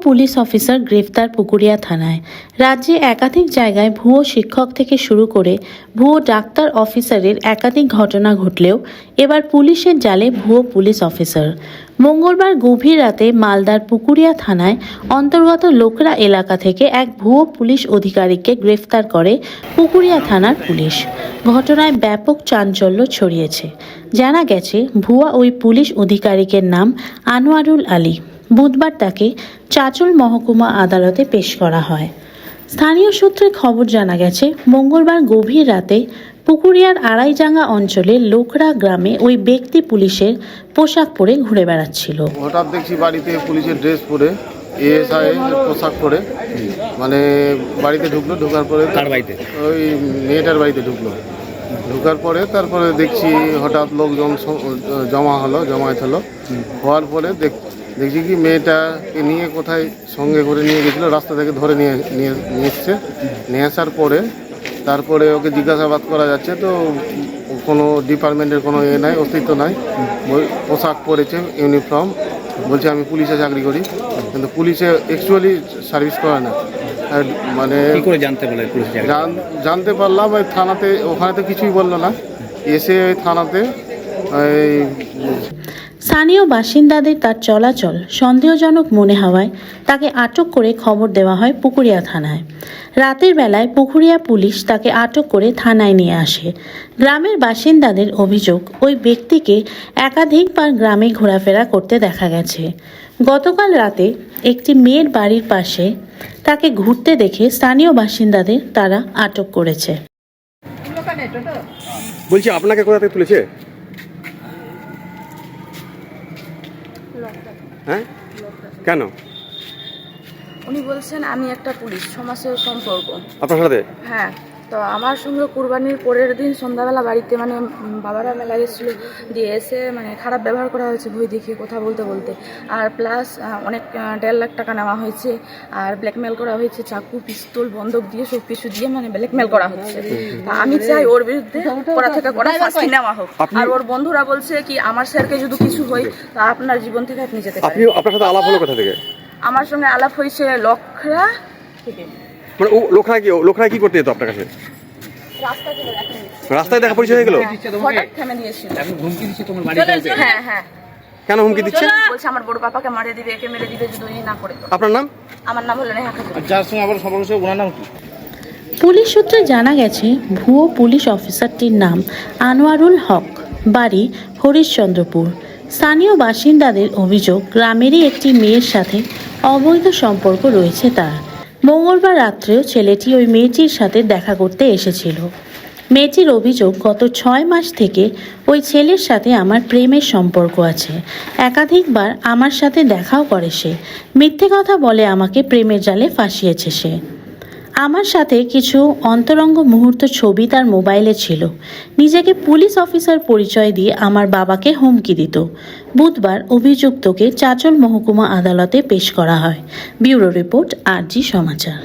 Police officer গ্রেফতার পুকুরিয়া থানায়। রাজ্যে একাধিক জায়গায় ভুয়ো শিক্ষক থেকে শুরু করে ভুয়ো ডাক্তার অফিসারের একাধিক ঘটনা ঘটলেও এবার পুলিশের জালে ভুয়ো পুলিশ অফিসার। মঙ্গলবার গভীর রাতে মালদার পুকুরিয়া থানায় অন্তর্গত লোকরা এলাকা থেকে এক ভুয়ো পুলিশ অধিকারিককে গ্রেফতার করে পুকুরিয়া থানার পুলিশ। ঘটনায় ব্যাপক চাঞ্চল্য ছড়িয়েছে। জানা গেছে, ভুয়া ওই পুলিশ অধিকারিকের নাম আনোয়ারুল আলী। বুধবার তাকে চাঁচল মহকুমা আদালতে পেশ করা হয়। স্থানীয় সূত্রে খবর জানা গেছে, মঙ্গলবার গভীর রাতে পুকুরিয়ার আড়াইজাঙ্গা অঞ্চলের লোকরা গ্রামে ওই ব্যক্তি পুলিশের পোশাক পরে ঘুরে বেড়াচ্ছিল। হঠাৎ দেখছি বাড়িতে পুলিশের ড্রেস পরে, এএসআই পোশাক পরে মানে বাড়িতে ঢুকলো। ঢোকার পরে ওই মেয়েটার বাড়িতে ঢোকার পরে তারপরে দেখছি হঠাৎ লোকজন জমায়েত হলো। হওয়ার পরে দেখছি কি মেয়েটাকে নিয়ে কোথায় সঙ্গে করে নিয়ে গেছিলো, রাস্তা থেকে ধরে নিয়ে এসছে। নিয়ে আসার পরে তারপরে ওকে জিজ্ঞাসাবাদ করা যাচ্ছে, তো কোনো ডিপার্টমেন্টের কোনো নাই, অস্তিত্ব নাই। পোশাক পরেছে, ইউনিফর্ম, বলছে আমি পুলিশে চাকরি করি, কিন্তু পুলিশে অ্যাকচুয়ালি সার্ভিস করে না। মানে জানতে পারলাম ওই থানাতে, ওখানে তো কিছুই বললো না। এসে ওই থানাতে স্থানীয় বাসিন্দাদের তার চলাচল সন্দেহজনক মনে হওয়ায় তাকে আটক করে খবর দেওয়া হয় পুকুরিয়া থানায়। রাতের বেলায় পুকুরিয়া পুলিশ তাকে আটক করে থানায় নিয়ে আসে। গ্রামের বাসিন্দাদের অভিযোগ, ওই ব্যক্তিকে একাধিকবার গ্রামে ঘোরাফেরা করতে দেখা গেছে। গতকাল রাতে একটি মেয়ের বাড়ির পাশে তাকে ঘুরতে দেখে স্থানীয় বাসিন্দাদের তারা আটক করেছে। বলছি, আপনাকে কোথা থেকে তুলেছে? হ্যাঁ, কেন? উনি বলছেন আমি একটা পুলিশ, সমাজের সম্পর্ক আপনার সাথে। হ্যাঁ, তো আমার সঙ্গে কুরবানির পরের দিন সন্ধ্যাবেলা বাড়িতে মানে বাবারা মেলা গেছিলো, দিয়ে এসে মানে খারাপ ব্যবহার করা হয়েছে, ভয় দেখিয়ে কথা বলতে আর প্লাস অনেক 1.5 লাখ টাকা নেওয়া হয়েছে, আর ব্ল্যাকমেল করা হয়েছে, চাকু পিস্তল বন্দুক দিয়ে সব কিছু দিয়ে মানে ব্ল্যাকমেল করা হচ্ছে। আমি চাই ওর বিরুদ্ধে কড়া থেকে কড়া শাস্তি নেওয়া হোক। আর ওর বন্ধুরা বলছে কি আমার স্যারকে যদি কিছু হয় তা আপনার জীবন থেকে আপনি যেতে পারেন। আপনার সাথে আলাপ হলো কোথা থেকে? আমার সঙ্গে আলাপ হয়েছে লোকরা থেকে। মানে লোকরা কি করতে যেত আপনার কাছে? রাস্তায় দেখা পরিচয় হয়ে গেল? হঠাৎ থেমে দিয়েছিল। হ্যাঁ হ্যাঁ। কেন হুমকি দিচ্ছে? বলছে আমার বড় পাপাকে মারিয়ে দিবে, একে মেরে দিবে যদি না করে। আপনার নাম? আমার নাম হলো নেহা খাতুন। যার সঙ্গে আবার সম্পর্ক ছিল ওনার নাম কি? পুলিশ সূত্রে জানা গেছে, ভুয়ো পুলিশ অফিসারটির নাম আনোয়ারুল হক, বাড়ি হরিশ্চন্দ্রপুর। স্থানীয় বাসিন্দাদের অভিযোগ, গ্রামেরই একটি মেয়ের সাথে অবৈধ সম্পর্ক রয়েছে তার। মঙ্গলবার রাত্রেও ছেলেটি ওই মেয়েটির সাথে দেখা করতে এসেছিল। মেয়েটির অভিযোগ, গত 6 মাস থেকে ওই ছেলের সাথে আমার প্রেমের সম্পর্ক আছে। একাধিকবার আমার সাথে দেখাও করে সে। মিথ্যে কথা বলে আমাকে প্রেমের জালে ফাঁসিয়েছে সে। আমার সাথে কিছু অন্তরঙ্গ মুহূর্ত ছবি তার মোবাইলে ছিল। নিজেকে পুলিশ অফিসার পরিচয় দিয়ে আমার বাবাকে হুমকি দিত। বুধবার অভিযুক্তকে চাঁচল মহকুমা আদালতে পেশ করা হয়। ব্যুরো রিপোর্ট, RG সমাচার।